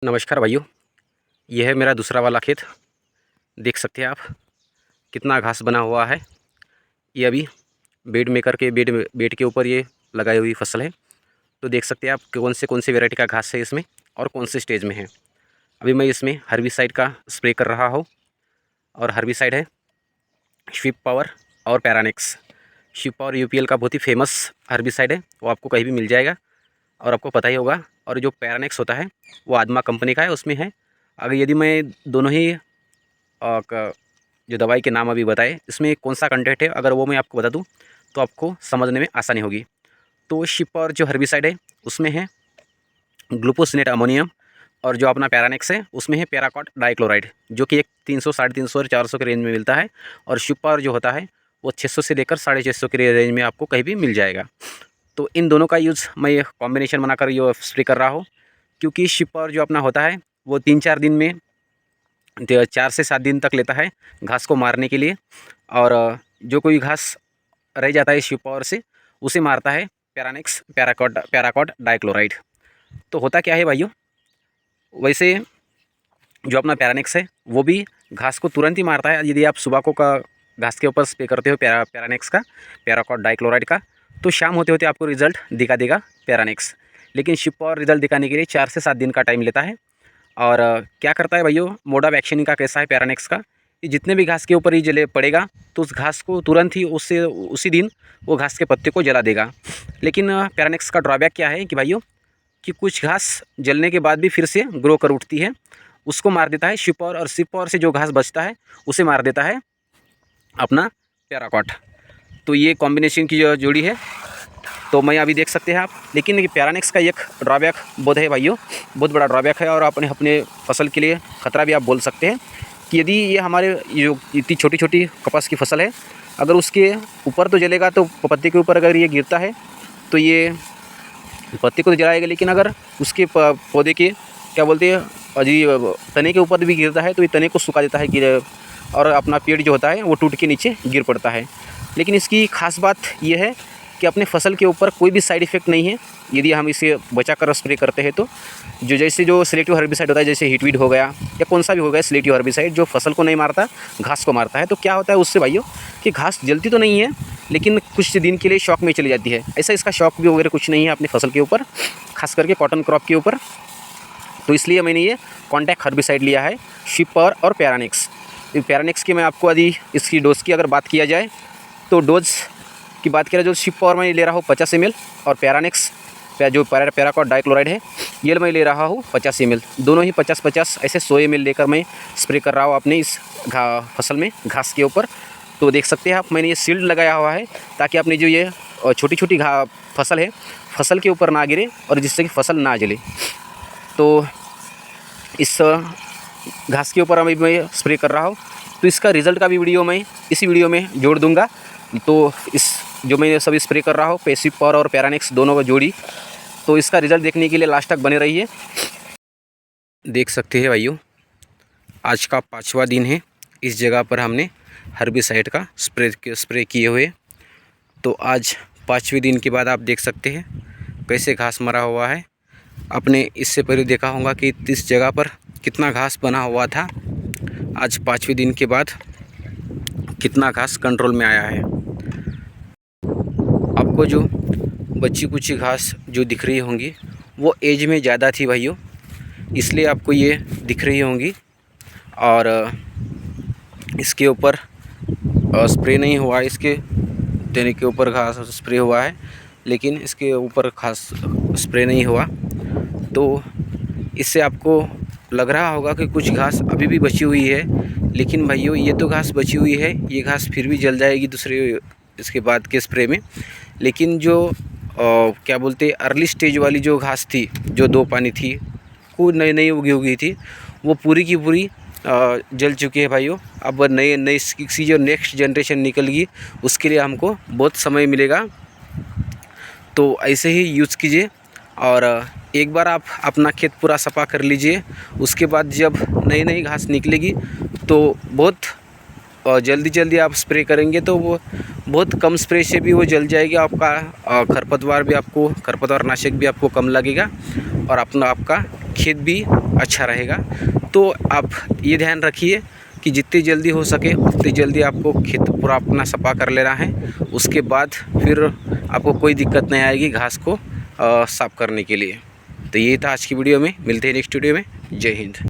नमस्कार भाइयों, यह है मेरा दूसरा वाला खेत। देख सकते हैं आप कितना घास बना हुआ है। ये अभी बेड मेकर के बेड के ऊपर ये लगाई हुई फसल है। तो देख सकते हैं आप कौन से वैरायटी का घास है इसमें और कौन से स्टेज में है। अभी मैं इसमें हर्बिसाइड का स्प्रे कर रहा हूँ और हर्बिसाइड है स्वीप पावर और पैरानेक्स। स्वीप पावर यूपीएल का बहुत ही फेमस हर्बिसाइड है, वो आपको कहीं भी मिल जाएगा और आपको पता ही होगा। और जो पैरानेक्स होता है वो आदमा कंपनी का है, उसमें है। अगर यदि मैं दोनों ही जो दवाई के नाम अभी बताए इसमें कौन सा कंटेंट है, अगर वो मैं आपको बता दूं तो आपको समझने में आसानी होगी। तो स्वीप पावर जो हर्बिसाइड है उसमें है ग्लूफोसिनेट अमोनियम, और जो अपना पैरानेक्स है उसमें है पैराक्वाट डाइक्लोराइड, जो कि एक 300, 350 और 400 के रेंज में मिलता है। और स्वीप पावर जो होता है वो 600 से लेकर 650 के रेंज में आपको कहीं भी मिल जाएगा। तो इन दोनों का यूज़ मैं कॉम्बिनेशन बनाकर ये स्प्रे कर रहा हूँ, क्योंकि स्वीप पावर जो अपना होता है वो 3-4 दिन में 4 से 7 दिन तक लेता है घास को मारने के लिए। और जो कोई घास रह जाता है स्वीप पावर से उसे मारता है पैरानेक्स पैराक्वाट डाइक्लोराइड। तो होता क्या है भाइयों, वैसे जो अपना पैरानेक्स है वो भी घास को तुरंत ही मारता है। यदि आप सुबह को का घास के ऊपर स्प्रे करते हो पैरानेक्स का पैराक्वाट डाइक्लोराइड का, तो शाम होते होते आपको रिजल्ट दिखा देगा पैरानेक्स। लेकिन स्वीप पावर रिजल्ट दिखाने के लिए 4 से 7 दिन का टाइम लेता है। और क्या करता है भाइयों, मोड ऑफ एक्शन का कैसा है पैरानेक्स का, कि जितने भी घास के ऊपर ही जले पड़ेगा तो उस घास को तुरंत ही उसी दिन वो घास के पत्ते को जला देगा। लेकिन पैरानेक्स का ड्रॉबैक क्या है कि भाइयों, कि कुछ घास जलने के बाद भी फिर से ग्रो कर उठती है, उसको मार देता है स्वीप पावर। और स्वीप पावर से जो घास बचता है उसे मार देता है अपना पैराक्वाट। तो ये कॉम्बिनेशन की जो जोड़ी है, तो मैं अभी देख सकते हैं आप। लेकिन पैरानेक्स का एक ड्रॉबैक बहुत है भाइयों, बहुत बड़ा ड्रॉबैक है, और अपने फसल के लिए ख़तरा भी आप बोल सकते हैं। कि यदि ये हमारे जो इतनी छोटी छोटी कपास की फसल है, अगर उसके ऊपर तो जलेगा, तो पत्ते के ऊपर अगर ये गिरता है तो ये पत्ते को तो जलाएगा, लेकिन अगर उसके पौधे के क्या बोलते हैं अजी तने के ऊपर भी गिरता है तो ये तने को सुखा देता है, और अपना पेड़ जो होता है वो टूट के नीचे गिर पड़ता है। लेकिन इसकी खास बात यह है कि अपने फसल के ऊपर कोई भी साइड इफ़ेक्ट नहीं है यदि हम इसे बचा कर स्प्रे करते हैं। तो जो सिलेक्टिव हर्बिसाइड होता है, जैसे हिटवीड हो गया या कौन सा भी हो गया सिलेक्टिव हर्बिसाइड, जो फसल को नहीं मारता घास को मारता है, तो क्या होता है उससे भाइयों कि घास जलती तो नहीं है लेकिन कुछ दिन के लिए शॉक में चली जाती है। ऐसा इसका शॉक भी वगैरह कुछ नहीं है अपनी फसल के ऊपर, खास करके कॉटन क्रॉप के ऊपर। तो इसलिए मैंने ये कॉन्टैक्ट हर्बिसाइड लिया है स्वीप पावर और पैरानेक्स। पैरानेक्स की मैं आपको यदि इसकी डोज की अगर बात किया जाए तो डोज की बात करें, जो स्वीप पावर मैं ले रहा हूँ 50 ml, और पैरानेक्स जो पैराक्वाट डाइक्लोराइड है ये मैं ले रहा हूँ 50 ml। दोनों ही 50-50 ऐसे 100 ml लेकर मैं स्प्रे कर रहा हूँ अपने इस फसल में घास के ऊपर। तो देख सकते हैं आप, मैंने ये शील्ड लगाया हुआ है ताकि अपनी जो ये छोटी छोटी फसल है फसल के ऊपर ना गिरे और जिससे कि फसल ना जले। तो इस घास के ऊपर अभी मैं स्प्रे कर रहा हूँ, तो इसका रिज़ल्ट का भी वीडियो मैं इसी वीडियो में जोड़ दूँगा। तो इस जो मैं सभी स्प्रे कर रहा हूँ स्वीप पावर और पैरानेक्स दोनों का जोड़ी, तो इसका रिज़ल्ट देखने के लिए लास्ट तक बने रहिए। देख सकते हैं भाइयों, आज का 5वां दिन है इस जगह पर हमने हर्बिसाइड का स्प्रे किए हुए। तो आज 5वें दिन के बाद आप देख सकते हैं कैसे घास मरा हुआ है। आपने इससे पहले देखा होगा कि इस जगह पर कितना घास बना हुआ था, आज 5वें दिन के बाद कितना घास कंट्रोल में आया है। आपको जो बची कुची घास जो दिख रही होंगी वो एज में ज़्यादा थी भाइयों, इसलिए आपको ये दिख रही होंगी। और इसके ऊपर स्प्रे नहीं हुआ, इसके तने के ऊपर घास स्प्रे हुआ है लेकिन इसके ऊपर घास स्प्रे नहीं हुआ। तो इससे आपको लग रहा होगा कि कुछ घास अभी भी बची हुई है, लेकिन भाइयों ये तो घास बची हुई है, ये घास फिर भी जल जाएगी दूसरे इसके बाद के स्प्रे में। लेकिन जो क्या बोलते हैं अर्ली स्टेज वाली जो घास थी, जो 2 पानी थी, वो नई उगी थी, वो पूरी की पूरी जल चुकी है भाइयों। अब नई सी जो नेक्स्ट जनरेशन निकलेगी उसके लिए हमको बहुत समय मिलेगा। तो ऐसे ही यूज़ कीजिए, और एक बार आप अपना खेत पूरा सफा कर लीजिए, उसके बाद जब नई घास निकलेगी तो बहुत जल्दी आप स्प्रे करेंगे तो वो बहुत कम स्प्रे से भी वो जल जाएगी। आपका खरपतवार नाशक भी आपको कम लगेगा और आपका खेत भी अच्छा रहेगा। तो आप ये ध्यान रखिए कि जितनी जल्दी हो सके उतनी जल्दी आपको खेत पूरा अपना सफा कर लेना है। उसके बाद फिर आपको कोई दिक्कत नहीं आएगी घास को साफ़ करने के लिए। तो ये था आज की वीडियो में, मिलते हैं नेक्स्ट वीडियो में। जय हिंद।